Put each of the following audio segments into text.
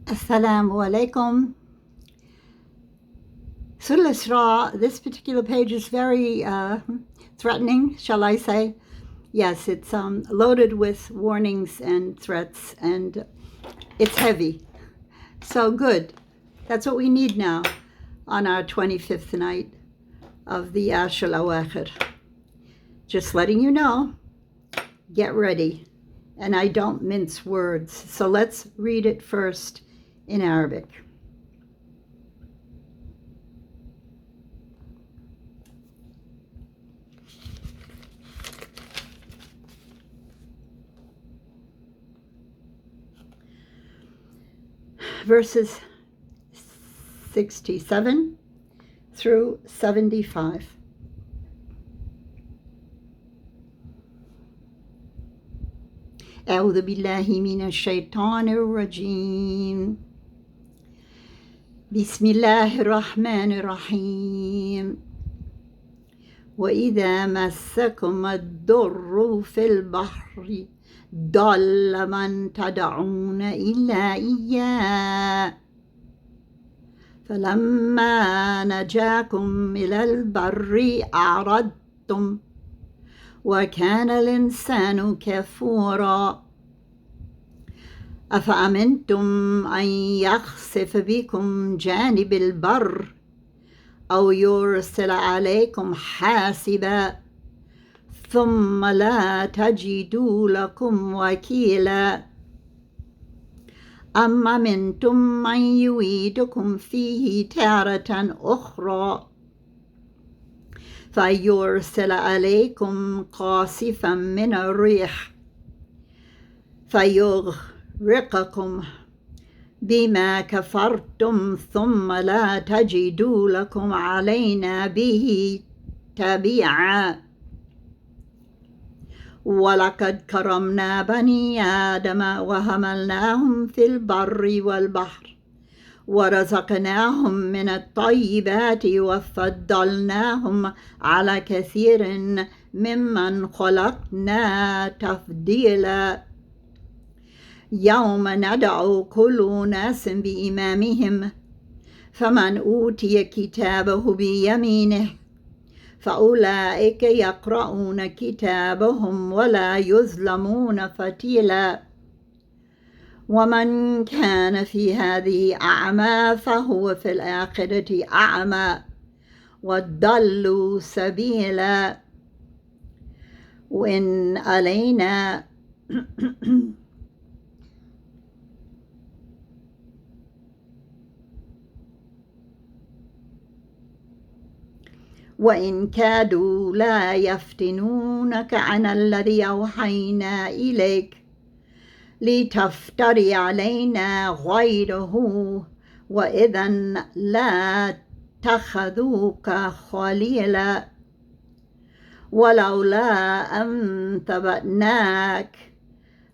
Assalamu alaikum. Surah Al-Isra, this particular page is very threatening, shall I say. Yes, it's loaded with warnings and threats, and it's heavy. So good. That's what we need now on our 25th night of the S.AL ISRAA. Just letting you know, get ready. And I don't mince words. So let's read it first in Arabic. Verses 67 through 75. أعوذ بالله من الشيطان الرجيم. بسم الله الرحمن الرحيم. وإذا مسكم الضر في البحر ضل من تدعون إلا إياه فلما نجاكم إلى البر أعرضتم وكان الإنسان كفورا أفأمنتم أن يخسف بكم جانب البر أو يرسل عليكم حاسبا ثم لا تجدوا لكم وكيلا أم أمنتم من يعيدكم فيه تارة أخرى فيرسل عليكم قاصفا من الريح فيغرقكم بما كفرتم ثم لا تجدوا لكم علينا به تبيعا ولقد كرمنا بني آدم وحملناهم في البر والبحر ورزقناهم من الطيبات وفضلناهم على كثير ممن خلقنا تفضيلا يوم ندعو كل ناس بإمامهم فمن أوتي كتابه بيمينه فأولئك يقرؤون كتابهم ولا يظلمون فتيلا ومن كان في هذه أعمى فهو في الآخرة أعمى وضل سبيلا وإن علينا وإن كادوا لا يفتنونك عن الذي أوحينا إليك لتفتري علينا غيره وإذا لا اتخذوك خليلا ولولا أن ثبتناك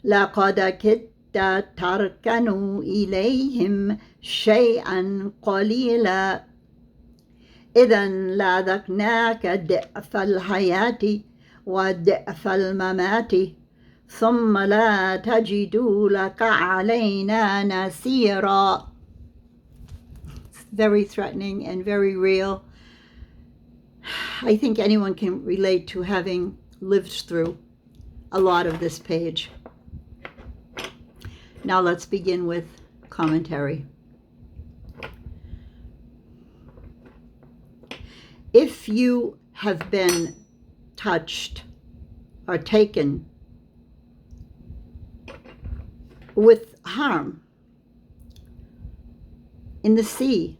لقد كدت تركن إليهم شيئا قليلا إذا لأذقناك ضعف الحياة وضعف الممات ثم لا تجد لك علينا نصيرا. It's very threatening and very real. I think anyone can relate to having lived through a lot of this page. Now let's begin with commentary. If you have been touched or taken with harm in the sea,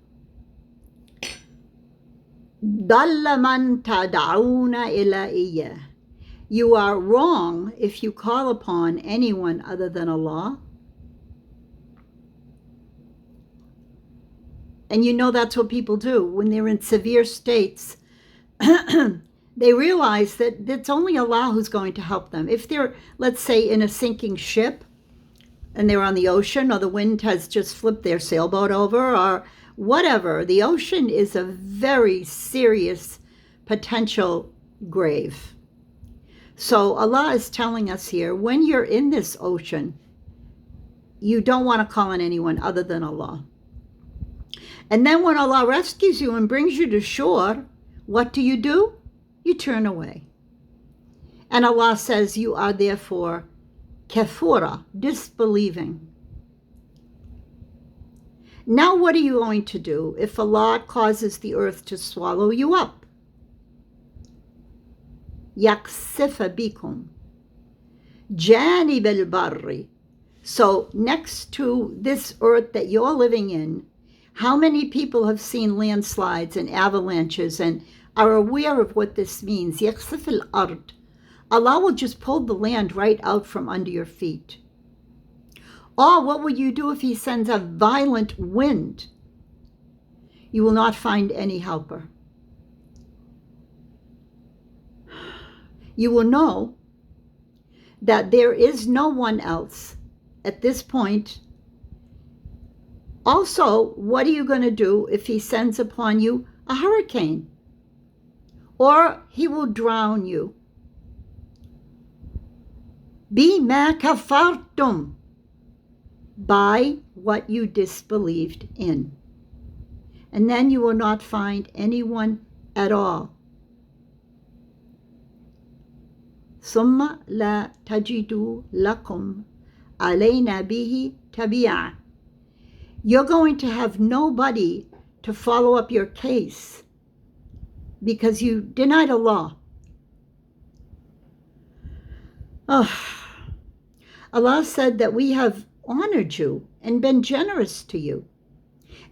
ضل من تدعون إلى إياه. You are wrong if you call upon anyone other than Allah. And you know that's what people do when they're in severe states. They realize that it's only Allah who's going to help them. If they're, let's say, in a sinking ship and they're on the ocean, or the wind has just flipped their sailboat over, or whatever, the ocean is a very serious potential grave. So Allah is telling us here, when you're in this ocean, you don't want to call on anyone other than Allah. And then when Allah rescues you and brings you to shore, what do? You turn away. And Allah says you are therefore kafura, disbelieving. Now what are you going to do if Allah causes the earth to swallow you up? Yaksifa bikum janib al-barri. So next to this earth that you're living in, how many people have seen landslides and avalanches and are aware of what this means? Yaksif al-ard. Allah will just pull the land right out from under your feet. Or what will you do if He sends a violent wind? You will not find any helper. You will know that there is no one else at this point. Also, what are you going to do if He sends upon you a hurricane? Or He will drown you. Bima kafartum, by what you disbelieved in. And then you will not find anyone at all. Summa la tajidu lakum alayna bihi tabi'a. You're going to have nobody to follow up your case because you denied Allah. Allah said that we have honored you and been generous to you.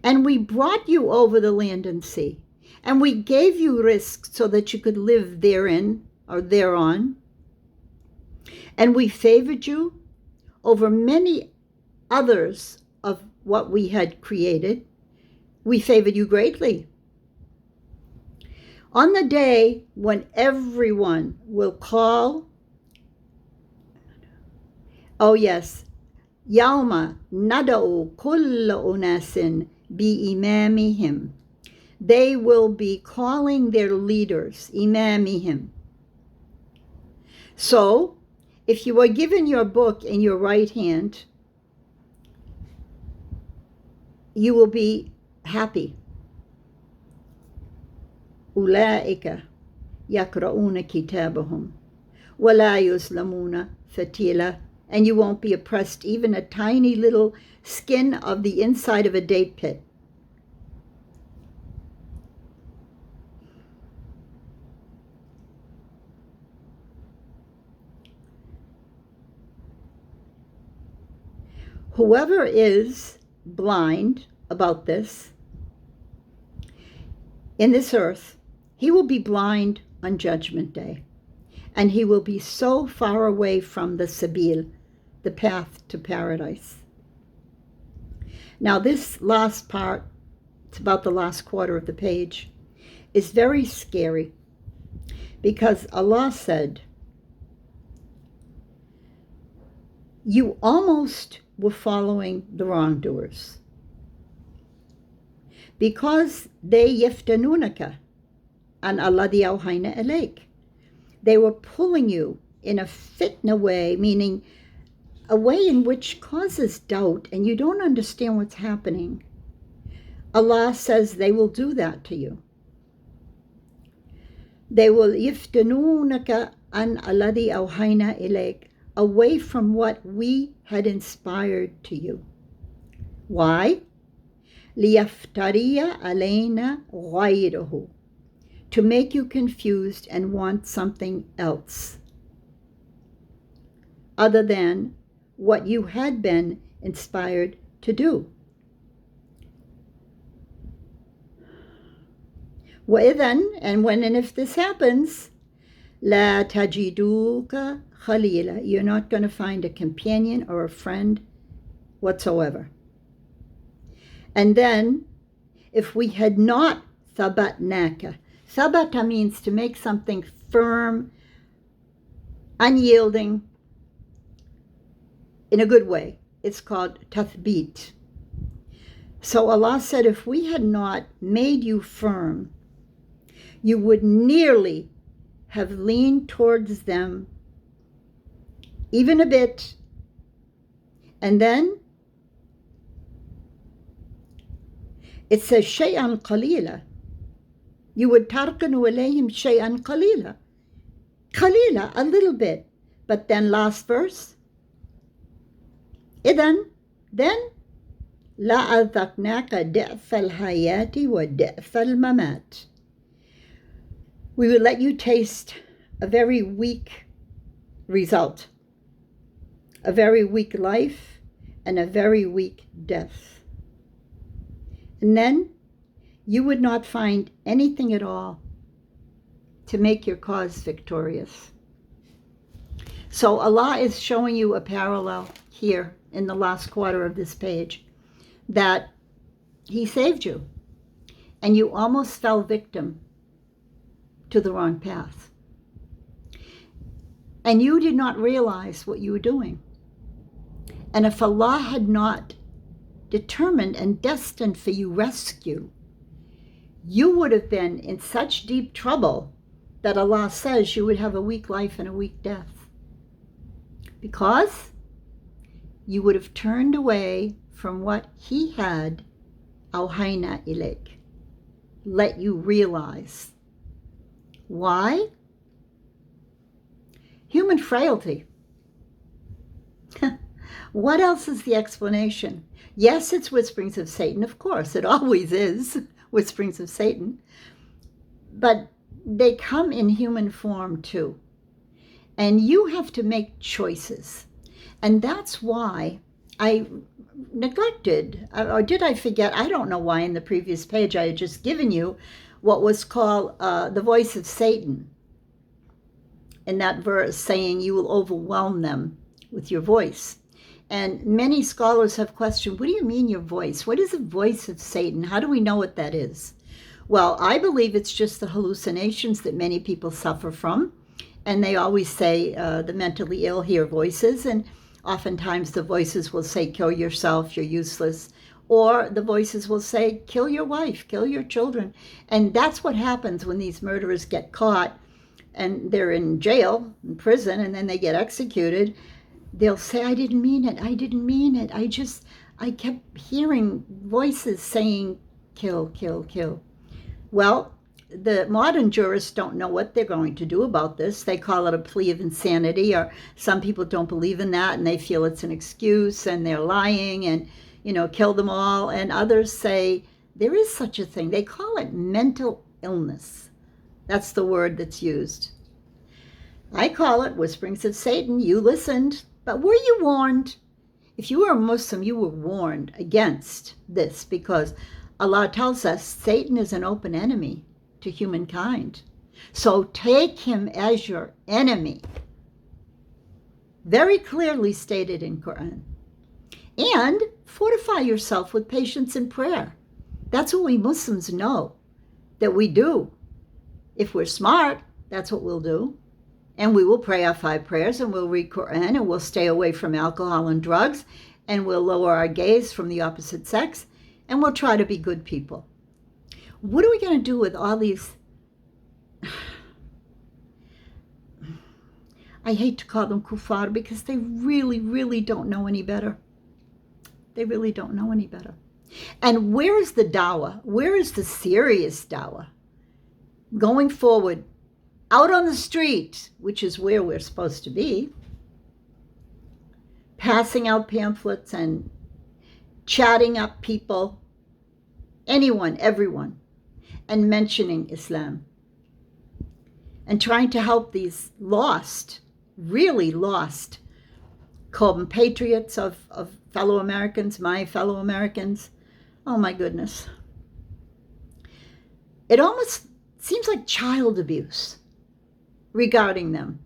And we brought you over the land and sea. And we gave you rizq so that you could live therein or thereon. And we favored you over many others of what we had created. We favored you greatly. On the day when everyone will call, oh yes, Yawma nada'u kulla unasin bi-imamihim. They will be calling their leaders, imamihim. So, if you are given your book in your right hand, you will be happy. Ulaika yakra'una kitabahum wa la yuzlamuna fatila. And you won't be oppressed even a tiny little skin of the inside of a date pit. Whoever is blind about this, in this earth, he will be blind on Judgment Day. And he will be so far away from the sabil, the path to paradise. Now this last part, it's about the last quarter of the page, is very scary because Allah said, you almost were following the wrongdoers because they yaftanunaka an alladhi awhayna ilayk. They were pulling you in a fitna way, meaning a way in which causes doubt and you don't understand what's happening. Allah says they will do that to you. They will yaftanunaka an alladhi awhayna ilayk, away from what we had inspired to you. Why? لِيَفْتَرِيَ عَلَيْنَا غَيْرَهُ, to make you confused and want something else other than what you had been inspired to do. وَإِذَنْ, and when and if this happens, لَا تَجِدُوكَ خَلِيلًا, you're not going to find a companion or a friend whatsoever. And then, if we had not thabatnaka, thabata means to make something firm, unyielding, in a good way. It's called tathbit. So Allah said, if we had not made you firm, you would nearly have leaned towards them even a bit, and then it says شيئا قليلا. You would tarkanu ilayhim shay'an qalila. Qalila, a little bit. But then last verse. Then لأذقناك ضعف الحياة وضعف الممات. We will let you taste a very weak result, a very weak life, and a very weak death. And then you would not find anything at all to make your cause victorious. So Allah is showing you a parallel here in the last quarter of this page, that He saved you and you almost fell victim to the wrong path. And you did not realize what you were doing. And if Allah had not determined and destined for you rescue, you would have been in such deep trouble that Allah says you would have a weak life and a weak death. Because you would have turned away from what He had awhayna ilayk, let you realize. Why? Human frailty. What else is the explanation? Yes, it's whisperings of Satan, of course. It always is whisperings of Satan. But they come in human form too. And you have to make choices. And that's why I neglected, or did I forget? I don't know why in the previous page I had just given you what was called the voice of Satan. In that verse saying you will overwhelm them with your voice. And many scholars have questioned, what do you mean your voice? What is the voice of Satan? How do we know what that is? Well, I believe it's just the hallucinations that many people suffer from. And they always say the mentally ill hear voices. And oftentimes the voices will say, kill yourself, you're useless. Or the voices will say, kill your wife, kill your children. And that's what happens when these murderers get caught and they're in jail, in prison, and then they get executed. They'll say, I didn't mean it. I didn't mean it. I kept hearing voices saying, kill, kill, kill. Well, the modern jurists don't know what they're going to do about this. They call it a plea of insanity, or some people don't believe in that and they feel it's an excuse and they're lying and, kill them all. And others say there is such a thing. They call it mental illness. That's the word that's used. I call it whisperings of Satan. You listened, but were you warned? If you were a Muslim, you were warned against this, because Allah tells us Satan is an open enemy to humankind. So take him as your enemy. Very clearly stated in Quran. And fortify yourself with patience and prayer. That's what we Muslims know that we do. If we're smart, that's what we'll do. And we will pray our 5 prayers, and we'll read Quran, and we'll stay away from alcohol and drugs, and we'll lower our gaze from the opposite sex, and we'll try to be good people. What are we going to do with all these? I hate to call them kuffar because they really, really don't know any better. They really don't know any better. And where is the dawah? Where is the serious dawah? Going forward, out on the street, which is where we're supposed to be, passing out pamphlets and chatting up people, anyone, everyone, and mentioning Islam, and trying to help these lost, really lost compatriots of fellow Americans, my fellow Americans. Oh my goodness. It almost seems like child abuse regarding them,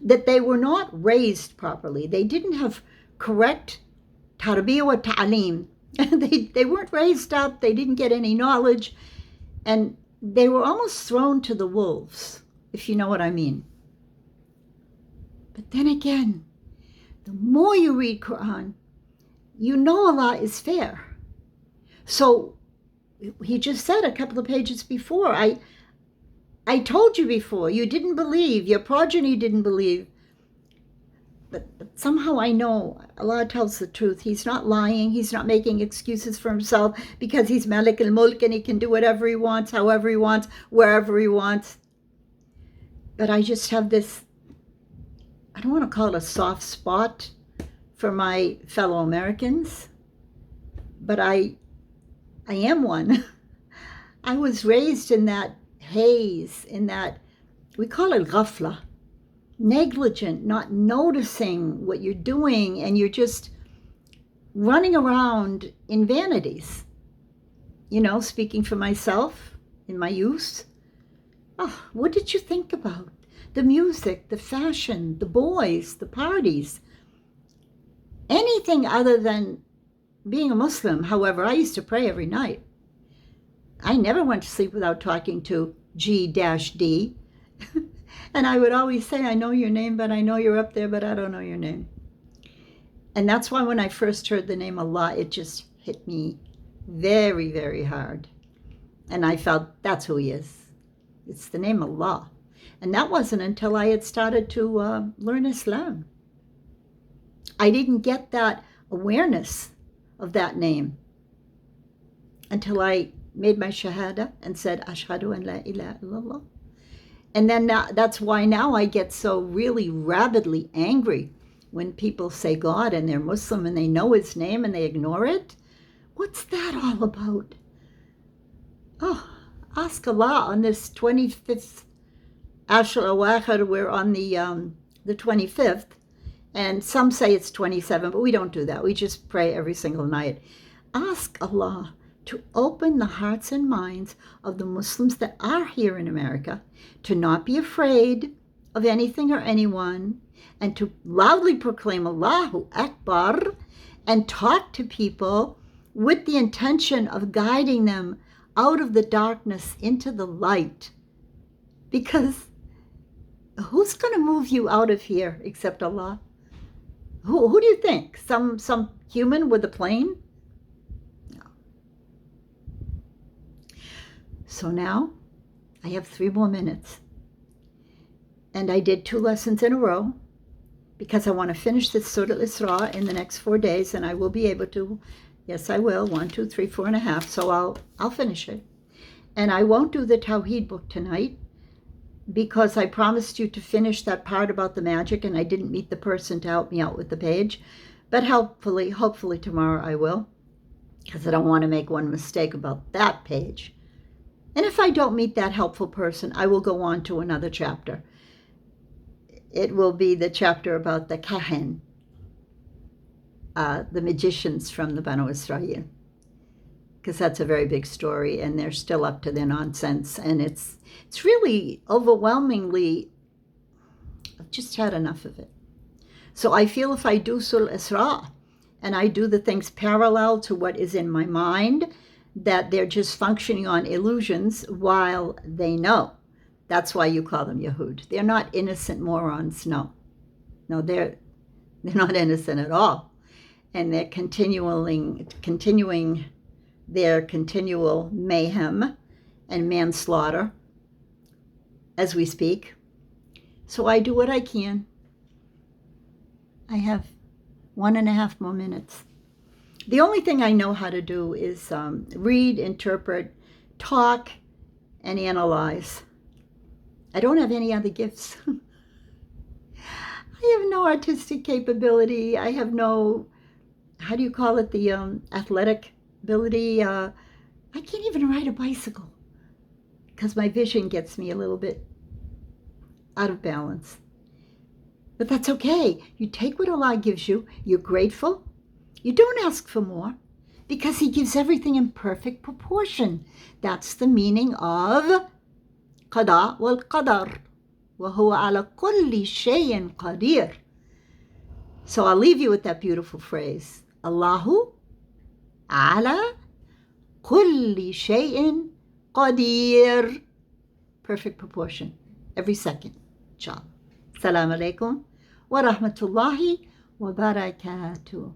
that they were not raised properly. They didn't have correct tarbiyah wa ta'aleem. They weren't raised up. They didn't get any knowledge. And they were almost thrown to the wolves, if you know what I mean. But then again, the more you read Quran, you know Allah is fair. So he just said a couple of pages before, I told you before, you didn't believe, your progeny didn't believe. But somehow I know Allah tells the truth. He's not lying. He's not making excuses for himself because he's Malik al-Mulk and he can do whatever he wants, however he wants, wherever he wants. But I just have this, I don't want to call it a soft spot for my fellow Americans, but I am one. I was raised in that haze, in that, we call it ghafla, negligent, not noticing what you're doing, and you're just running around in vanities. You know, speaking for myself in my youth, oh, what did you think about? The music, the fashion, the boys, the parties, anything other than being a Muslim. However, I used to pray every night. I never went to sleep without talking to G-D. And I would always say, I know your name, but I know you're up there, but I don't know your name. And that's why when I first heard the name Allah, it just hit me very, very hard. And I felt that's who he is. It's the name Allah. And that wasn't until I had started to learn Islam. I didn't get that awareness of that name until I made my shahada and said, Ashhadu an la ilaha illallah. And then that's why now I get so really rabidly angry when people say God and they're Muslim and they know his name and they ignore it. What's that all about? Oh, ask Allah on this 25th S.AL ISRAA. We're on the 25th. And some say it's 27, but we don't do that. We just pray every single night. Ask Allah to open the hearts and minds of the Muslims that are here in America to not be afraid of anything or anyone, and to loudly proclaim Allahu Akbar and talk to people with the intention of guiding them out of the darkness into the light. Because who's going to move you out of here except Allah? Who do you think? Some human with a plane? No. So now I have 3 more minutes. And I did 2 lessons in a row because I want to finish this S.AL ISRAA in the next 4 days, and I will be able to. Yes, I will. 1, 2, 3, 4.5. So I'll finish it. And I won't do the Tawheed book tonight because I promised you to finish that part about the magic, and I didn't meet the person to help me out with the page. But hopefully tomorrow I will, because I don't want to make one mistake about that page. And if I don't meet that helpful person, I will go on to another chapter. It will be the chapter about the Kahin, the magicians from the Banu Israel, because that's a very big story, and they're still up to their nonsense, and it's really overwhelmingly, I've just had enough of it. So I feel if I do S.AL ISRAA and I do the things parallel to what is in my mind, that they're just functioning on illusions while they know. That's why you call them Yahud. They're not innocent morons, no. No, they're not innocent at all. And they're continuing their continual mayhem and manslaughter as we speak. So I do what I can. I have 1.5 more minutes. The only thing I know how to do is read, interpret, talk, and analyze. I don't have any other gifts. I have no artistic capability. I have no, how do you call it, the athletic ability. I can't even ride a bicycle because my vision gets me a little bit out of balance. But that's okay. You take what Allah gives you. You're grateful. You don't ask for more because he gives everything in perfect proportion. That's the meaning of qada wal qadar. وَهُوَ عَلَى كُلِّ شَيْءٍ قَدِيرٌ. So I'll leave you with that beautiful phrase. Allahu ala kulli shay'in qadir. Perfect proportion. Every second. Inshallah. Assalamu alaikum wa rahmatullahi wa barakatuh.